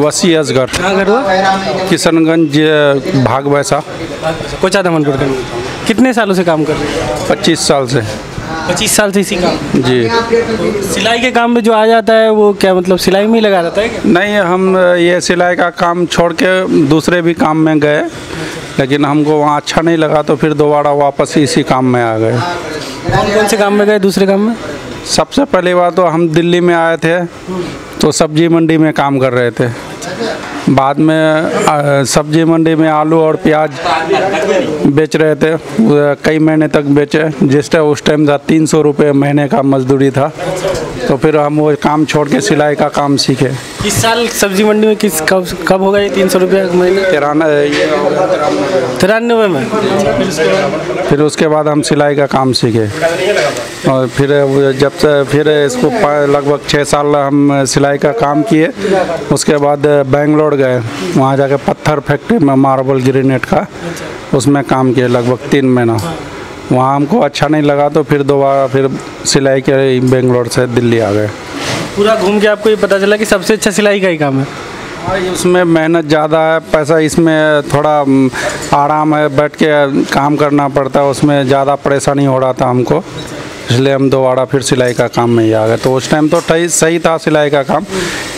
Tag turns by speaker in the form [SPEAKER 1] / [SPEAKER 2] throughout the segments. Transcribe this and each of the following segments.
[SPEAKER 1] वसी असगर।
[SPEAKER 2] कहाँ घर हुआ?
[SPEAKER 1] किशनगंज भाग वैसा।
[SPEAKER 2] कोचा दमनपुर का। कितने सालों से काम कर रहे हैं?
[SPEAKER 1] 25 साल से।
[SPEAKER 2] 25 साल से इसी काम?
[SPEAKER 1] जी।
[SPEAKER 2] सिलाई के काम में जो आ जाता है वो क्या मतलब सिलाई में ही लगा रहता है क्या?
[SPEAKER 1] नहीं, हम ये सिलाई का काम छोड़ के दूसरे भी काम में गए, लेकिन हमको वहाँ अच्छा नहीं लगा तो फिर दोबारा वापस इसी काम में आ गए।
[SPEAKER 2] कौन से काम में गए दूसरे काम में?
[SPEAKER 1] सबसे पहली बार तो हम दिल्ली में आए थे तो सब्जी मंडी में काम कर रहे थे। बाद में सब्जी मंडी में आलू और प्याज बेच रहे थे, कई महीने तक बेचे। उस टाइम था 300 रुपये महीने का मजदूरी था, तो फिर हम वो काम छोड़ के सिलाई का काम सीखे।
[SPEAKER 2] इस साल सब्जी मंडी में कब होगा ये 300 रुपये महीने? 93 में।
[SPEAKER 1] फिर उसके बाद हम सिलाई का काम सीखे और फिर जब से फिर इसको लगभग 6 साल हम सिलाई का काम किए। उसके बाद बेंगलोर गए, वहाँ जाके पत्थर फैक्ट्री में मार्बल ग्रेनाइट का उसमें काम किए लगभग 3 महीना। वहाँ हमको अच्छा नहीं लगा तो फिर दोबारा फिर सिलाई के बेंगलोर से दिल्ली आ गए।
[SPEAKER 2] पूरा घूम के आपको ये पता चला कि सबसे अच्छा सिलाई का ही काम है?
[SPEAKER 1] हाँ, उसमें मेहनत ज़्यादा है, पैसा इसमें थोड़ा आराम है, बैठ के काम करना पड़ता है, उसमें ज़्यादा परेशानी हो रहा था हमको, इसलिए हम दोबारा फिर सिलाई का काम में ही आ गए। तो उस टाइम तो सही था सिलाई का काम,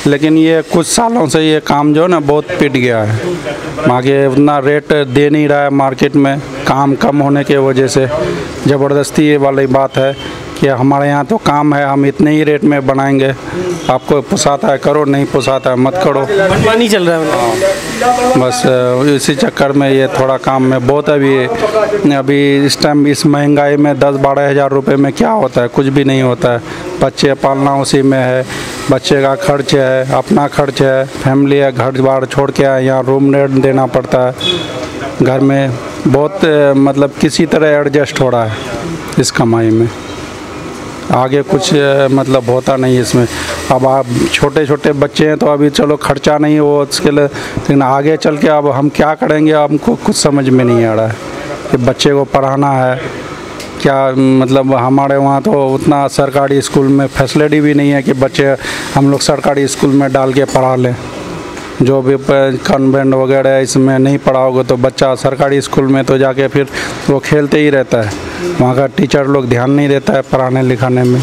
[SPEAKER 1] लेकिन ये कुछ सालों से ये काम जो है ना बहुत पिट गया है। आगे उतना रेट दे नहीं रहा है मार्केट में, काम कम होने की वजह से। ज़बरदस्ती ये वाली बात है कि हमारे यहाँ तो काम है, हम इतने ही रेट में बनाएंगे, आपको पोसाता है करो, नहीं पोसाता है मत करो।
[SPEAKER 2] मनमानी चल रहा है
[SPEAKER 1] बस इसी चक्कर में ये थोड़ा काम में बहुत अभी इस टाइम इस महंगाई में 10-12 हज़ार रुपये में क्या होता है? कुछ भी नहीं होता है। बच्चे पालना उसी में है, बच्चे का खर्च है, अपना खर्च है, फैमिली है, घर बार छोड़ के आए, यहाँ रूम रेंट देना पड़ता है। घर में बहुत मतलब किसी तरह एडजस्ट हो रहा है इस कमाई में, आगे कुछ मतलब होता नहीं इसमें। अब आप छोटे छोटे बच्चे हैं तो अभी चलो खर्चा नहीं हो उसके लिए, लेकिन आगे चल के अब हम क्या करेंगे हमको कुछ समझ में नहीं आ रहा है कि बच्चे को पढ़ाना है क्या। मतलब हमारे वहाँ तो उतना सरकारी स्कूल में फैसिलिटी भी नहीं है कि बच्चे हम लोग सरकारी स्कूल में डाल के पढ़ा लें। जो भी कॉन्वेंट वगैरह इसमें नहीं पढ़ाओगे तो बच्चा सरकारी स्कूल में तो जाके फिर वो खेलते ही रहता है, वहाँ का टीचर लोग ध्यान नहीं देता है पढ़ाने लिखाने में।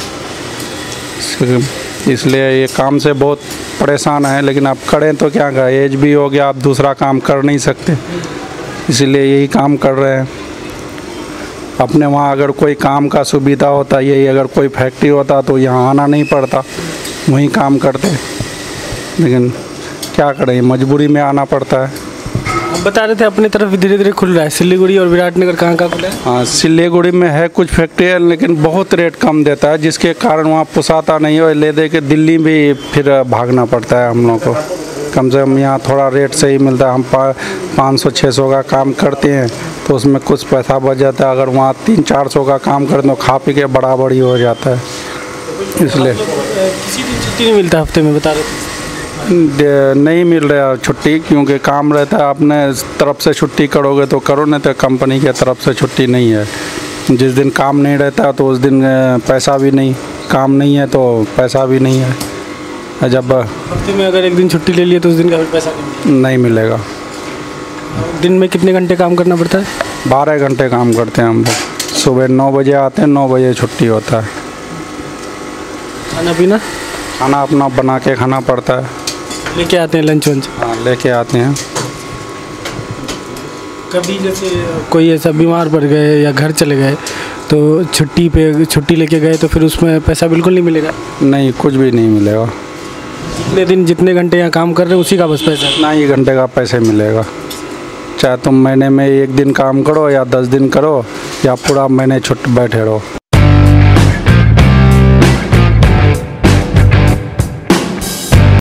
[SPEAKER 1] इसलिए ये काम से बहुत परेशान है, लेकिन आप करें तो क्या करें, एज भी हो गया, आप दूसरा काम कर नहीं सकते, इसलिए यही काम कर रहे हैं। अपने वहाँ अगर कोई काम का सुविधा होता, यही अगर कोई फैक्ट्री होता तो यहाँ आना नहीं पड़ता, वहीं काम करते, लेकिन क्या करें मजबूरी में आना पड़ता है।
[SPEAKER 2] आप बता रहे थे अपनी तरफ धीरे धीरे खुल रहा है, सिलीगुड़ी और विराटनगर कहाँ खुला है?
[SPEAKER 1] हाँ, सिलीगुड़ी में है कुछ फैक्ट्री है, लेकिन बहुत रेट कम देता है, जिसके कारण वहाँ पोसाता नहीं हो, ले दे के दिल्ली भी फिर भागना पड़ता है हम लोग को। कम से कम यहाँ थोड़ा रेट सही मिलता है, हम 500-600 का काम करते हैं तो उसमें कुछ पैसा बच जाता है। अगर वहाँ 300-400 का काम करें तो खा पी के बराबर ही हो जाता है, इसलिए।
[SPEAKER 2] किसी दिन छुट्टी नहीं मिलता हफ्ते में, बता रहे थे?
[SPEAKER 1] नहीं मिल रहा छुट्टी, क्योंकि काम रहता है। अपने तरफ से छुट्टी करोगे तो करो, नहीं तो कंपनी के तरफ से छुट्टी नहीं है। जिस दिन काम नहीं रहता तो उस दिन पैसा भी नहीं, काम नहीं है तो पैसा भी नहीं है। जब
[SPEAKER 2] हफ्ते में अगर एक दिन छुट्टी ले लिए तो उस दिन का भी पैसा
[SPEAKER 1] नहीं मिलेगा।
[SPEAKER 2] दिन में कितने घंटे काम करना पड़ता है?
[SPEAKER 1] 12 घंटे काम करते हैं हम लोग। सुबह 9 बजे आते हैं, 9 बजे छुट्टी होता है।
[SPEAKER 2] खाना पीना?
[SPEAKER 1] खाना अपना बना के खाना पड़ता है।
[SPEAKER 2] लेके आते हैं लंच वंच?
[SPEAKER 1] हाँ, लेके आते हैं।
[SPEAKER 2] कभी जैसे कोई ऐसा बीमार पड़ गए या घर चले गए तो छुट्टी लेके गए तो फिर उसमें पैसा बिल्कुल नहीं मिलेगा?
[SPEAKER 1] नहीं, कुछ भी नहीं मिलेगा।
[SPEAKER 2] जितने घंटे यहाँ काम कर रहे हैं उसी का बस पैसा?
[SPEAKER 1] ना ही घंटे का पैसे मिलेगा, चाहे तुम महीने में 1 दिन काम करो या 10 दिन करो या पूरा महीने छुट्टी बैठे रहो।